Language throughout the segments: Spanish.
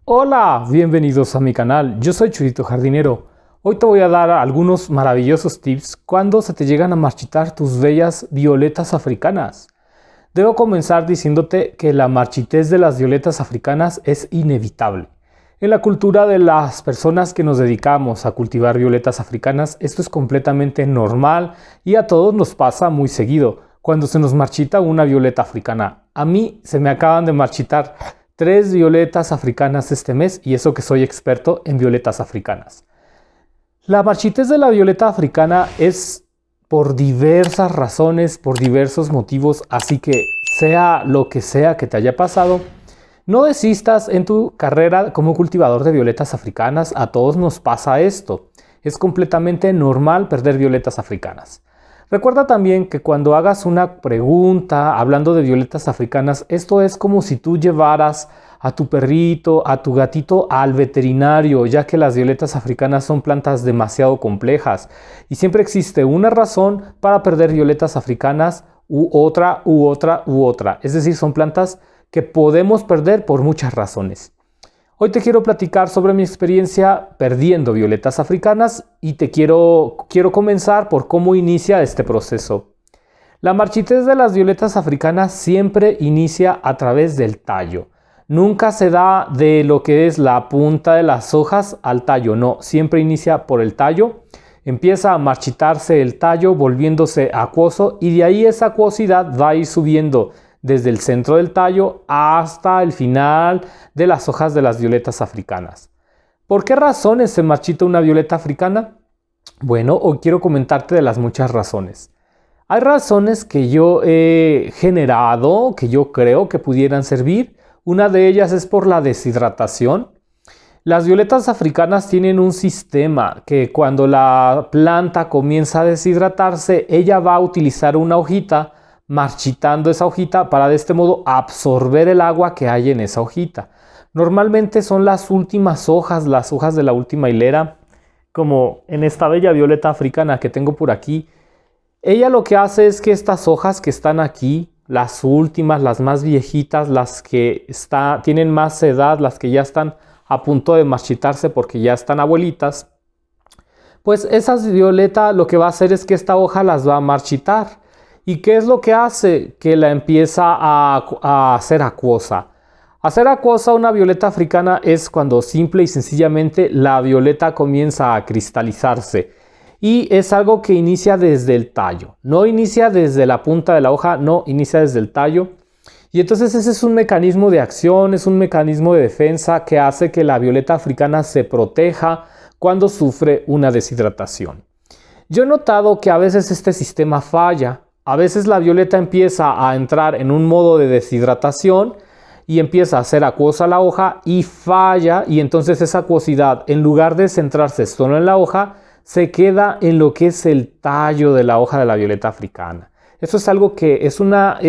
Hola, bienvenidos a mi canal. Yo soy Chuyito Jardinero. Hoy te voy a dar algunos maravillosos tips cuando se te llegan a marchitar tus bellas violetas africanas. Debo comenzar diciéndote que la marchitez de las violetas africanas es inevitable. En la cultura de las personas que nos dedicamos a cultivar violetas africanas, esto es completamente normal y a todos nos pasa muy seguido cuando se nos marchita una violeta africana. A mí se me acaban de marchitar 3 violetas africanas este mes, y eso que soy experto en violetas africanas. La marchitez de la violeta africana es por diversas razones, por diversos motivos, así que sea lo que sea que te haya pasado, no desistas en tu carrera como cultivador de violetas africanas. A todos nos pasa esto. Es completamente normal perder violetas africanas. Recuerda también que cuando hagas una pregunta hablando de violetas africanas, esto es como si tú llevaras a tu perrito, a tu gatito al veterinario, ya que las violetas africanas son plantas demasiado complejas y siempre existe una razón para perder violetas africanas u otra. Es decir, son plantas que podemos perder por muchas razones. Hoy te quiero platicar sobre mi experiencia perdiendo violetas africanas y quiero comenzar por cómo inicia este proceso. La marchitez de las violetas africanas siempre inicia a través del tallo. Nunca se da de lo que es la punta de las hojas al tallo, no, siempre inicia por el tallo. Empieza a marchitarse el tallo volviéndose acuoso y de ahí esa acuosidad va a ir subiendo desde el centro del tallo hasta el final de las hojas de las violetas africanas. ¿Por qué razones se marchita una violeta africana? Bueno, hoy quiero comentarte de las muchas razones. Hay razones que yo he generado, que yo creo que pudieran servir. Una de ellas es por la deshidratación. Las violetas africanas tienen un sistema que cuando la planta comienza a deshidratarse, ella va a utilizar una hojita marchitando esa hojita para de este modo absorber el agua que hay en esa hojita. Normalmente son las últimas hojas, las hojas de la última hilera, como en esta bella violeta africana que tengo por aquí. Ella lo que hace es que estas hojas que están aquí, las últimas, las más viejitas, las que tienen más edad, las que ya están a punto de marchitarse porque ya están abuelitas, pues esas violetas lo que va a hacer es que esta hoja las va a marchitar. ¿Y qué es lo que hace? Que la empieza a hacer acuosa. Hacer acuosa una violeta africana es cuando simple y sencillamente la violeta comienza a cristalizarse. Y es algo que inicia desde el tallo. No inicia desde la punta de la hoja, no, inicia desde el tallo. Y entonces ese es un mecanismo de acción, es un mecanismo de defensa que hace que la violeta africana se proteja cuando sufre una deshidratación. Yo he notado que a veces este sistema falla. A veces la violeta empieza a entrar en un modo de deshidratación y empieza a hacer acuosa la hoja y falla, y entonces esa acuosidad, en lugar de centrarse solo en la hoja, se queda en lo que es el tallo de la hoja de la violeta africana. Eso es algo que es una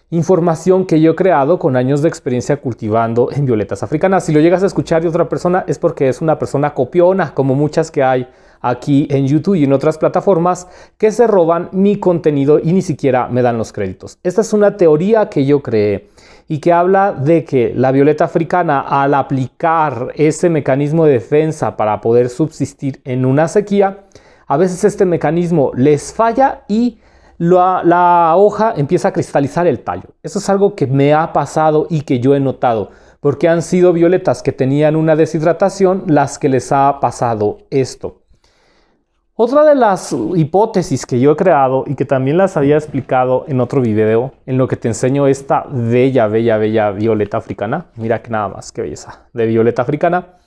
información que yo he creado con años de experiencia cultivando en violetas africanas. Si lo llegas a escuchar de otra persona es porque es una persona copiona, como muchas que hay aquí en YouTube y en otras plataformas que se roban mi contenido y ni siquiera me dan los créditos. Esta es una teoría que yo creé y que habla de que la violeta africana, al aplicar ese mecanismo de defensa para poder subsistir en una sequía, a veces este mecanismo les falla y la hoja empieza a cristalizar el tallo. Eso es algo que me ha pasado y que yo he notado, porque han sido violetas que tenían una deshidratación las que les ha pasado esto. Otra de las hipótesis que yo he creado y que también las había explicado en otro video, en lo que te enseño esta bella violeta africana, mira que nada más, qué belleza de violeta africana,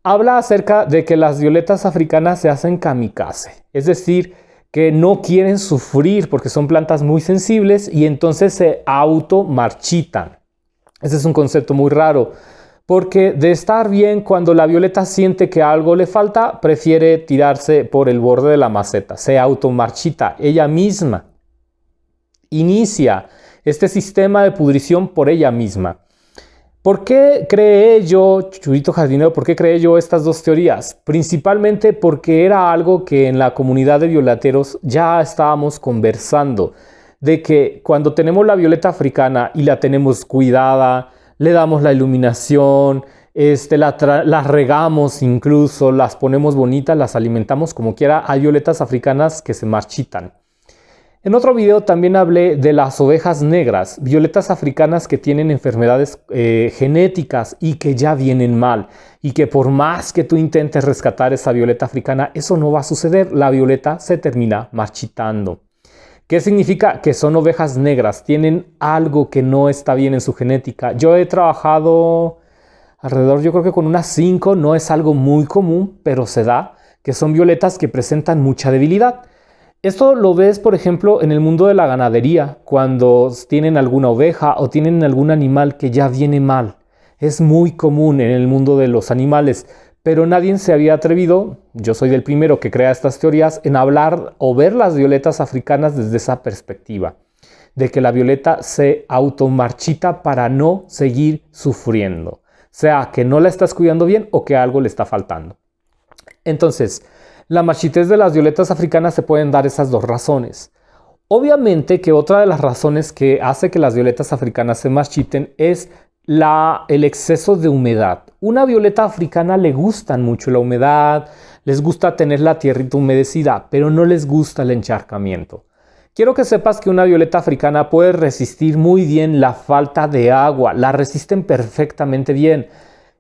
habla acerca de que las violetas africanas se hacen kamikaze, es decir, que no quieren sufrir porque son plantas muy sensibles y entonces se automarchitan. Ese es un concepto muy raro, porque de estar bien, cuando la violeta siente que algo le falta, prefiere tirarse por el borde de la maceta. Se automarchita ella misma. Inicia este sistema de pudrición por ella misma. ¿Por qué creé yo, Chuyito Jardinero, por qué creé yo estas dos teorías? Principalmente porque era algo que en la comunidad de violeteros ya estábamos conversando. De que cuando tenemos la violeta africana y la tenemos cuidada, le damos la iluminación, las regamos incluso, las ponemos bonitas, las alimentamos como quiera. Hay violetas africanas que se marchitan. En otro video también hablé de las ovejas negras, violetas africanas que tienen enfermedades genéticas y que ya vienen mal, y que por más que tú intentes rescatar esa violeta africana, eso no va a suceder, la violeta se termina marchitando. ¿Qué significa? Que son ovejas negras, tienen algo que no está bien en su genética. Yo he trabajado alrededor, yo creo que con unas 5, no es algo muy común, pero se da, que son violetas que presentan mucha debilidad. Esto lo ves, por ejemplo, en el mundo de la ganadería, cuando tienen alguna oveja o tienen algún animal que ya viene mal. Es muy común en el mundo de los animales, pero nadie se había atrevido, yo soy el primero que crea estas teorías, en hablar o ver las violetas africanas desde esa perspectiva, de que la violeta se automarchita para no seguir sufriendo, sea que no la estás cuidando bien o que algo le está faltando. Entonces, la marchitez de las violetas africanas se pueden dar esas dos razones. Obviamente que otra de las razones que hace que las violetas africanas se marchiten es el exceso de humedad. Una violeta africana le gusta mucho la humedad, les gusta tener la tierrita humedecida, pero no les gusta el encharcamiento. Quiero que sepas que una violeta africana puede resistir muy bien la falta de agua, la resisten perfectamente bien.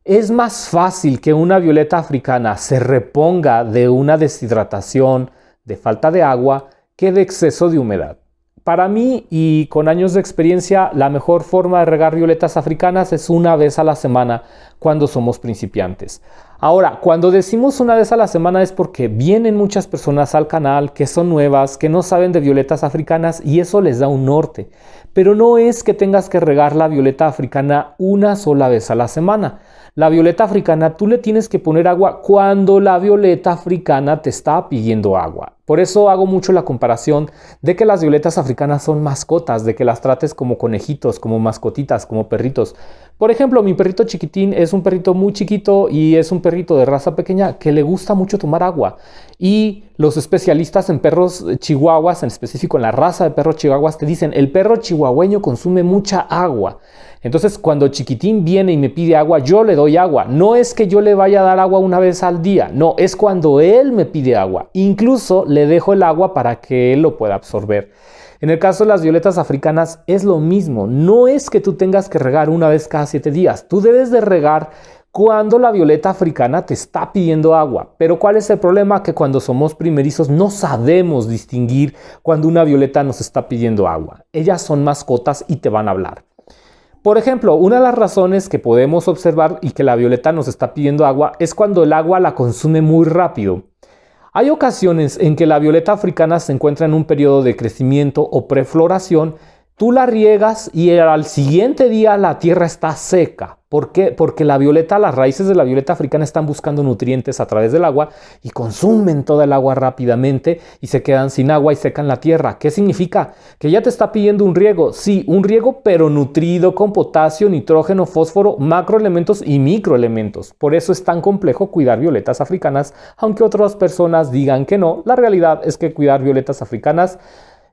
Es más fácil que una violeta africana se reponga de una deshidratación, de falta de agua, que de exceso de humedad. Para mí, y con años de experiencia, la mejor forma de regar violetas africanas es una vez a la semana cuando somos principiantes. Ahora, cuando decimos una vez a la semana es porque vienen muchas personas al canal que son nuevas, que no saben de violetas africanas y eso les da un norte. Pero no es que tengas que regar la violeta africana una sola vez a la semana. La violeta africana tú le tienes que poner agua cuando la violeta africana te está pidiendo agua. Por eso hago mucho la comparación de que las violetas africanas son mascotas, de que las trates como conejitos, como mascotitas, como perritos. Por ejemplo, mi perrito chiquitín es un perrito muy chiquito y es un perrito de raza pequeña que le gusta mucho tomar agua. Y los especialistas en perros chihuahuas, en específico en la raza de perros chihuahuas, te dicen el perro chihuahueño consume mucha agua. Entonces, cuando Chiquitín viene y me pide agua, yo le doy agua. No es que yo le vaya a dar agua una vez al día, no, es cuando él me pide agua. Incluso le dejo el agua para que él lo pueda absorber. En el caso de las violetas africanas es lo mismo. No es que tú tengas que regar una vez cada 7 días. Tú debes de regar cuando la violeta africana te está pidiendo agua. Pero ¿cuál es el problema? Que cuando somos primerizos no sabemos distinguir cuando una violeta nos está pidiendo agua. Ellas son mascotas y te van a hablar. Por ejemplo, una de las razones que podemos observar y que la violeta nos está pidiendo agua es cuando el agua la consume muy rápido. Hay ocasiones en que la violeta africana se encuentra en un periodo de crecimiento o prefloración. Tú la riegas y al siguiente día la tierra está seca. ¿Por qué? Porque las raíces de la violeta africana están buscando nutrientes a través del agua y consumen toda el agua rápidamente y se quedan sin agua y secan la tierra. ¿Qué significa? Que ya te está pidiendo un riego. Sí, un riego pero nutrido con potasio, nitrógeno, fósforo, macroelementos y microelementos. Por eso es tan complejo cuidar violetas africanas, aunque otras personas digan que no. La realidad es que cuidar violetas africanas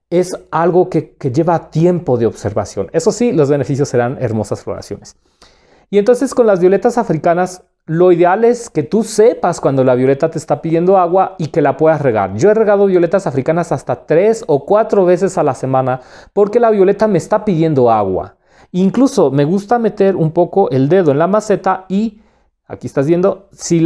es algo que lleva tiempo de observación. Eso sí, los beneficios serán hermosas floraciones. Y entonces con las violetas africanas, lo ideal es que tú sepas cuando la violeta te está pidiendo agua y que la puedas regar. Yo he regado violetas africanas hasta 3 o 4 veces a la semana porque la violeta me está pidiendo agua. Incluso me gusta meter un poco el dedo en la maceta y, aquí estás viendo, si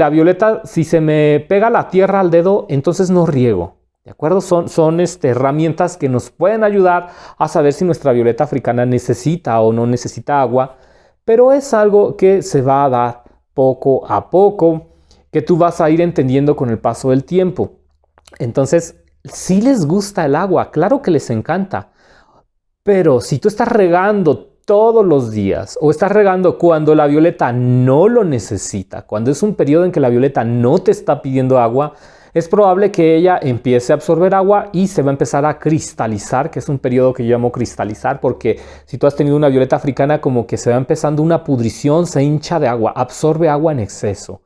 se me pega la tierra al dedo, entonces no riego. ¿De acuerdo? Son herramientas que nos pueden ayudar a saber si nuestra violeta africana necesita o no necesita agua, pero es algo que se va a dar poco a poco, que tú vas a ir entendiendo con el paso del tiempo. Entonces, sí les gusta el agua, claro que les encanta, pero si tú estás regando todos los días o estás regando cuando la violeta no lo necesita, cuando es un periodo en que la violeta no te está pidiendo agua, es probable que ella empiece a absorber agua y se va a empezar a cristalizar, que es un periodo que yo llamo cristalizar, porque si tú has tenido una violeta africana, como que se va empezando una pudrición, se hincha de agua, absorbe agua en exceso.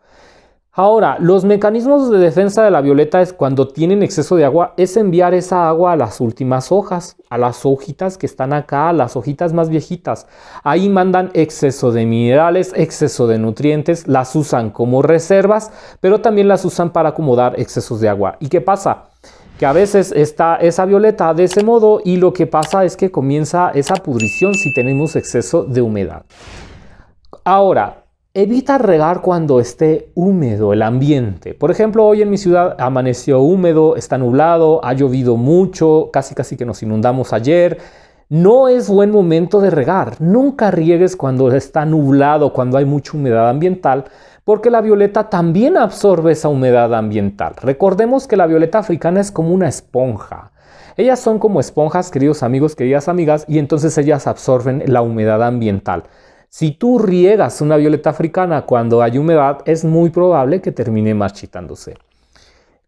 Ahora, los mecanismos de defensa de la violeta es cuando tienen exceso de agua, es enviar esa agua a las últimas hojas, a las hojitas que están acá, a las hojitas más viejitas. Ahí mandan exceso de minerales, exceso de nutrientes, las usan como reservas, pero también las usan para acomodar excesos de agua. ¿Y qué pasa? Que a veces está esa violeta de ese modo y lo que pasa es que comienza esa pudrición si tenemos exceso de humedad. Ahora, evita regar cuando esté húmedo el ambiente. Por ejemplo, hoy en mi ciudad amaneció húmedo, está nublado, ha llovido mucho, casi que nos inundamos ayer. No es buen momento de regar. Nunca riegues cuando está nublado, cuando hay mucha humedad ambiental, porque la violeta también absorbe esa humedad ambiental. Recordemos que la violeta africana es como una esponja. Ellas son como esponjas, queridos amigos, queridas amigas, y entonces ellas absorben la humedad ambiental. Si tú riegas una violeta africana cuando hay humedad, es muy probable que termine marchitándose.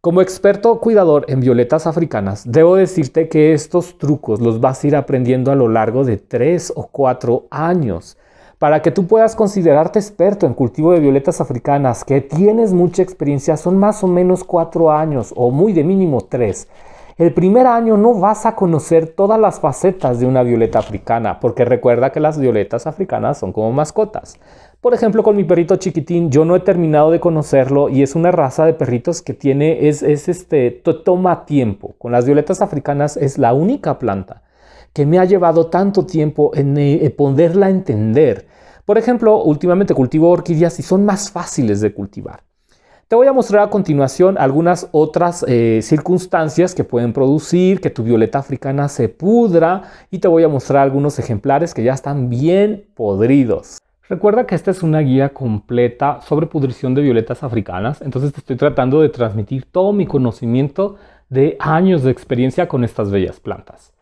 Como experto cuidador en violetas africanas, debo decirte que estos trucos los vas a ir aprendiendo a lo largo de 3 o 4 años. Para que tú puedas considerarte experto en cultivo de violetas africanas, que tienes mucha experiencia, son más o menos 4 años o muy de mínimo 3. El primer año no vas a conocer todas las facetas de una violeta africana, porque recuerda que las violetas africanas son como mascotas. Por ejemplo, con mi perrito chiquitín, yo no he terminado de conocerlo y es una raza de perritos que toma tiempo. Con las violetas africanas es la única planta que me ha llevado tanto tiempo en poderla entender. Por ejemplo, últimamente cultivo orquídeas y son más fáciles de cultivar. Te voy a mostrar a continuación algunas otras circunstancias que pueden producir que tu violeta africana se pudra y te voy a mostrar algunos ejemplares que ya están bien podridos. Recuerda que esta es una guía completa sobre pudrición de violetas africanas, entonces te estoy tratando de transmitir todo mi conocimiento de años de experiencia con estas bellas plantas.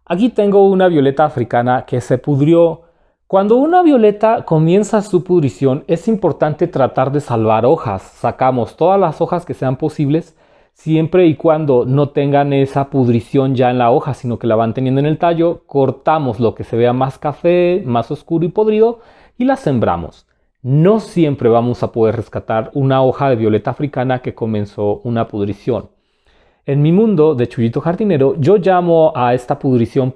Aquí tengo una violeta africana que se pudrió. Cuando una violeta comienza su pudrición, es importante tratar de salvar hojas. Sacamos todas las hojas que sean posibles, siempre y cuando no tengan esa pudrición ya en la hoja, sino que la van teniendo en el tallo. Cortamos lo que se vea más café, más oscuro y podrido y la sembramos. No siempre vamos a poder rescatar una hoja de violeta africana que comenzó una pudrición. En mi mundo de Chuyito Jardinero, yo llamo a esta pudrición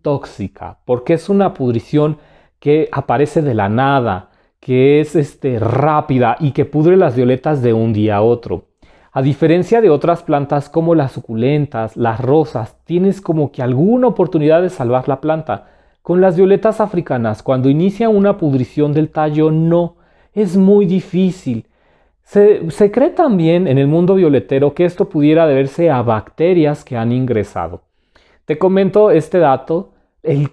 tóxica, porque es una pudrición que aparece de la nada, que es rápida y que pudre las violetas de un día a otro. A diferencia de otras plantas como las suculentas, las rosas, tienes como que alguna oportunidad de salvar la planta. Con las violetas africanas, cuando inicia una pudrición del tallo, no, es muy difícil. Se cree también en el mundo violetero que esto pudiera deberse a bacterias que han ingresado. Te comento este dato. El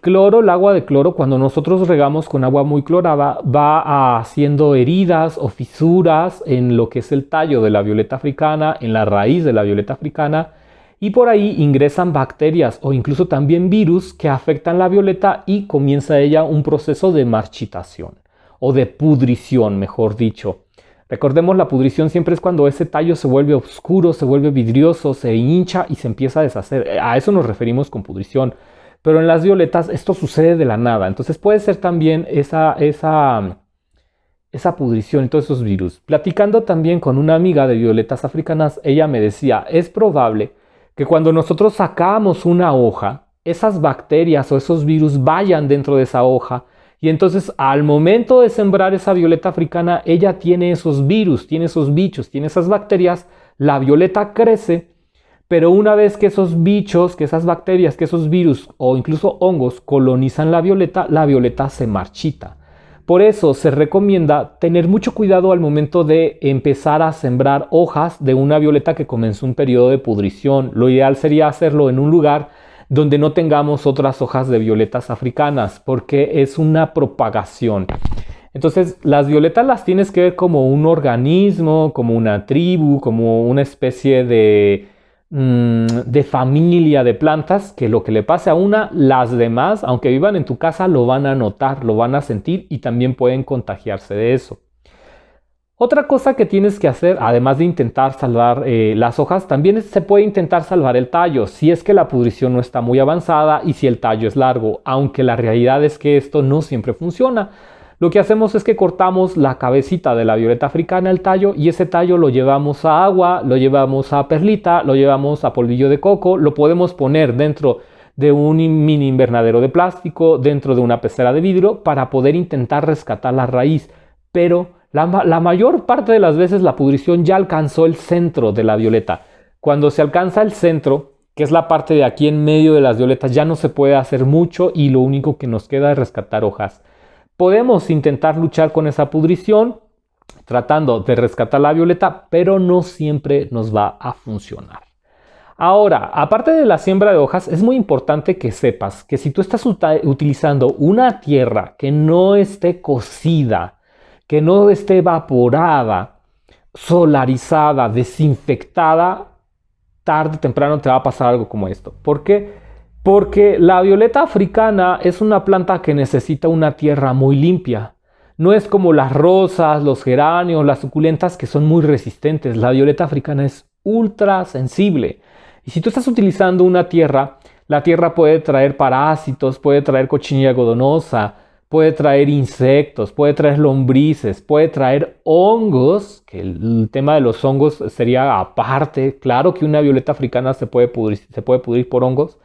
agua de cloro, cuando nosotros regamos con agua muy clorada, va haciendo heridas o fisuras en lo que es el tallo de la violeta africana, en la raíz de la violeta africana, y por ahí ingresan bacterias o incluso también virus que afectan la violeta y comienza ella un proceso de marchitación o de pudrición, mejor dicho. Recordemos, la pudrición siempre es cuando ese tallo se vuelve oscuro, se vuelve vidrioso, se hincha y se empieza a deshacer. A eso nos referimos con pudrición. Pero en las violetas esto sucede de la nada. Entonces puede ser también esa pudrición y todos esos virus. Platicando también con una amiga de violetas africanas, ella me decía, es probable que cuando nosotros sacamos una hoja, esas bacterias o esos virus vayan dentro de esa hoja. Y entonces al momento de sembrar esa violeta africana, ella tiene esos virus, tiene esos bichos, tiene esas bacterias, la violeta crece, pero una vez que esos bichos, que esas bacterias, que esos virus o incluso hongos colonizan la violeta se marchita. Por eso se recomienda tener mucho cuidado al momento de empezar a sembrar hojas de una violeta que comenzó un periodo de pudrición. Lo ideal sería hacerlo en un lugar donde no tengamos otras hojas de violetas africanas, porque es una propagación. Entonces, las violetas las tienes que ver como un organismo, como una tribu, como una especie de familia de plantas, que lo que le pase a una, las demás, aunque vivan en tu casa, lo van a notar, lo van a sentir y también pueden contagiarse de eso. Otra cosa que tienes que hacer, además de intentar salvar las hojas, también se puede intentar salvar el tallo, si es que la pudrición no está muy avanzada y si el tallo es largo, aunque la realidad es que esto no siempre funciona. lo que hacemos es que cortamos la cabecita de la violeta africana, el tallo, y ese tallo lo llevamos a agua, lo llevamos a perlita, lo llevamos a polvillo de coco, lo podemos poner dentro de un mini invernadero de plástico, dentro de una pecera de vidrio, para poder intentar rescatar la raíz. Pero la mayor parte de las veces la pudrición ya alcanzó el centro de la violeta. Cuando se alcanza el centro, que es la parte de aquí en medio de las violetas, ya no se puede hacer mucho y lo único que nos queda es rescatar hojas. Podemos intentar luchar con esa pudrición tratando de rescatar la violeta, pero no siempre nos va a funcionar. Ahora, aparte de la siembra de hojas, es muy importante que sepas que si tú estás utilizando una tierra que no esté cocida, que no esté evaporada, solarizada, desinfectada, tarde o temprano te va a pasar algo como esto. ¿Por qué? Porque la violeta africana es una planta que necesita una tierra muy limpia. No es como las rosas, los geranios, las suculentas que son muy resistentes. La violeta africana es ultra sensible. Y si tú estás utilizando una tierra, la tierra puede traer parásitos, puede traer cochinilla algodonosa, puede traer insectos, puede traer lombrices, puede traer hongos, que el tema de los hongos sería aparte. Claro que una violeta africana se puede pudrir por hongos,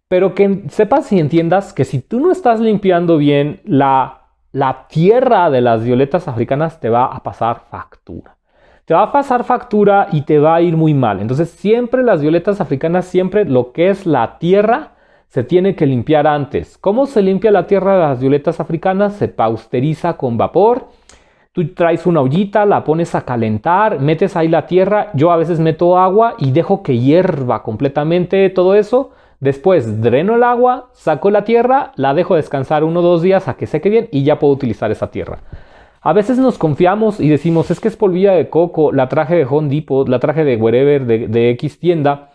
pero que sepas y entiendas que si tú no estás limpiando bien la tierra de las violetas africanas, te va a pasar factura. Te va a pasar factura y te va a ir muy mal. Entonces siempre las violetas africanas, siempre lo que es la tierra, se tiene que limpiar antes. ¿Cómo se limpia la tierra de las violetas africanas? Se pasteuriza con vapor. Tú traes una ollita, la pones a calentar, metes ahí la tierra. Yo a veces meto agua y dejo que hierva completamente todo eso. Después dreno el agua, saco la tierra, la dejo descansar 1 o 2 días a que seque bien y ya puedo utilizar esa tierra. A veces nos confiamos y decimos, es que es polvilla de coco, la traje de Home Depot, la traje de wherever, de X tienda.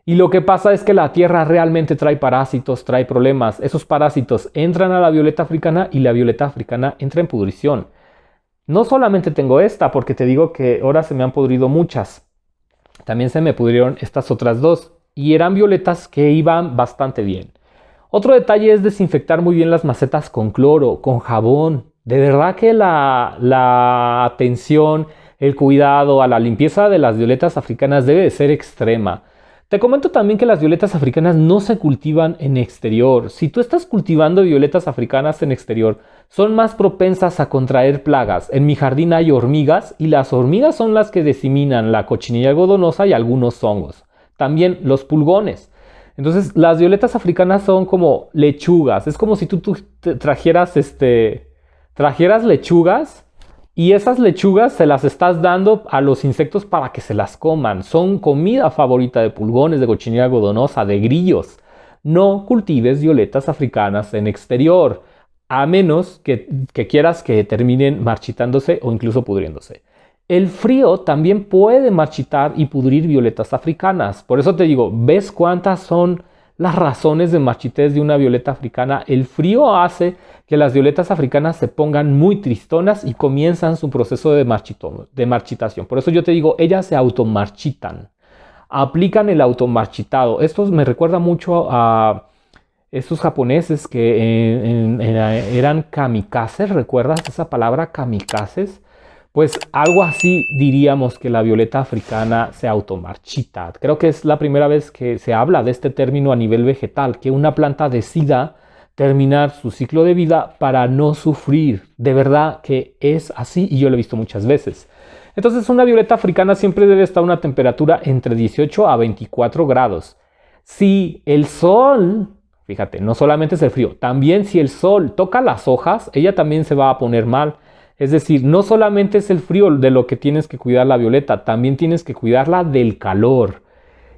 Y lo que pasa es que la tierra realmente trae parásitos, trae problemas. Esos parásitos entran a la violeta africana y la violeta africana entra en pudrición. No solamente tengo esta, porque te digo que ahora se me han pudrido muchas. También se me pudrieron estas otras 2. Y eran violetas que iban bastante bien. Otro detalle es desinfectar muy bien las macetas con cloro, con jabón. De verdad que la atención, el cuidado a la limpieza de las violetas africanas debe de ser extrema. Te comento también que las violetas africanas no se cultivan en exterior. Si tú estás cultivando violetas africanas en exterior, son más propensas a contraer plagas. En mi jardín hay hormigas y las hormigas son las que diseminan la cochinilla algodonosa y algunos hongos. También los pulgones. Entonces las violetas africanas son como lechugas. Es como si tú trajeras lechugas y esas lechugas se las estás dando a los insectos para que se las coman. Son comida favorita de pulgones, de cochinilla algodonosa, de grillos. No cultives violetas africanas en exterior, a menos que quieras que terminen marchitándose o incluso pudriéndose. El frío también puede marchitar y pudrir violetas africanas. Por eso te digo, ¿ves cuántas son las razones de marchitez de una violeta africana? El frío hace que las violetas africanas se pongan muy tristonas y comienzan su proceso de marchitación. Por eso yo te digo, ellas se automarchitan, aplican el automarchitado. Esto me recuerda mucho a estos japoneses que eran kamikazes. ¿Recuerdas esa palabra kamikazes? Pues algo así diríamos que la violeta africana se automarchita. Creo que es la primera vez que se habla de este término a nivel vegetal, que una planta decida terminar su ciclo de vida para no sufrir. De verdad que es así y yo lo he visto muchas veces. Entonces una violeta africana siempre debe estar a una temperatura entre 18 a 24 grados. Si el sol, fíjate, no solamente es el frío, también si el sol toca las hojas, ella también se va a poner mal. Es decir, no solamente es el frío de lo que tienes que cuidar la violeta, también tienes que cuidarla del calor.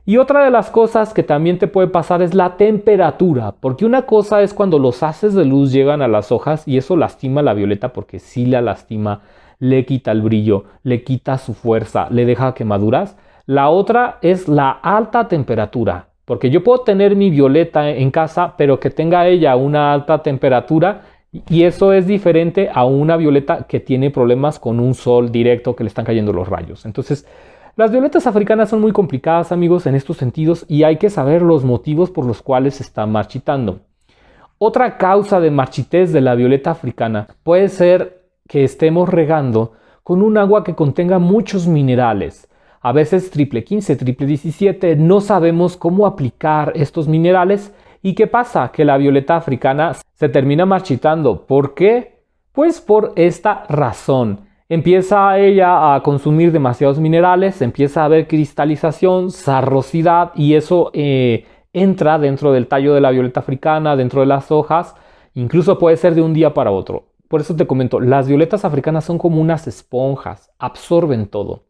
Y otra de las cosas que también te puede pasar es la temperatura, porque una cosa es cuando los haces de luz llegan a las hojas y eso lastima a la violeta porque sí la lastima, le quita el brillo, le quita su fuerza, le deja quemaduras. La otra es la alta temperatura, porque yo puedo tener mi violeta en casa, pero que tenga ella una alta temperatura. Y eso es diferente a una violeta que tiene problemas con un sol directo que le están cayendo los rayos. Entonces, las violetas africanas son muy complicadas, amigos, en estos sentidos y hay que saber los motivos por los cuales se están marchitando. Otra causa de marchitez de la violeta africana puede ser que estemos regando con un agua que contenga muchos minerales. A veces triple 15, triple 17, no sabemos cómo aplicar estos minerales. ¿Y qué pasa? Que la violeta africana se termina marchitando. ¿Por qué? Pues por esta razón. Empieza ella a consumir demasiados minerales, empieza a haber cristalización, sarrosidad, y eso entra dentro del tallo de la violeta africana, dentro de las hojas. Incluso puede ser de un día para otro. Por eso te comento, las violetas africanas son como unas esponjas, absorben todo.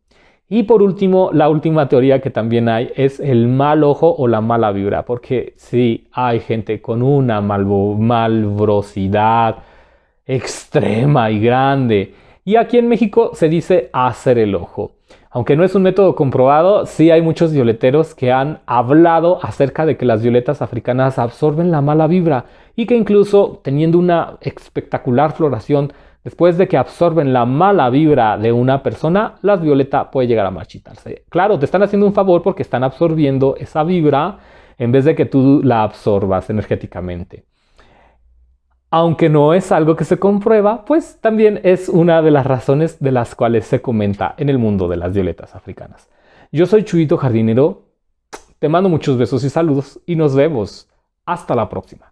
Y por último, la última teoría que también hay es el mal ojo o la mala vibra, porque sí, hay gente con una malvrosidad extrema y grande. Y aquí en México se dice hacer el ojo. Aunque no es un método comprobado, sí hay muchos violeteros que han hablado acerca de que las violetas africanas absorben la mala vibra y que incluso teniendo una espectacular floración, después de que absorben la mala vibra de una persona, la violeta puede llegar a marchitarse. Claro, te están haciendo un favor porque están absorbiendo esa vibra en vez de que tú la absorbas energéticamente. Aunque no es algo que se comprueba, pues también es una de las razones de las cuales se comenta en el mundo de las violetas africanas. Yo soy Chuyito Jardinero, te mando muchos besos y saludos y nos vemos. Hasta la próxima.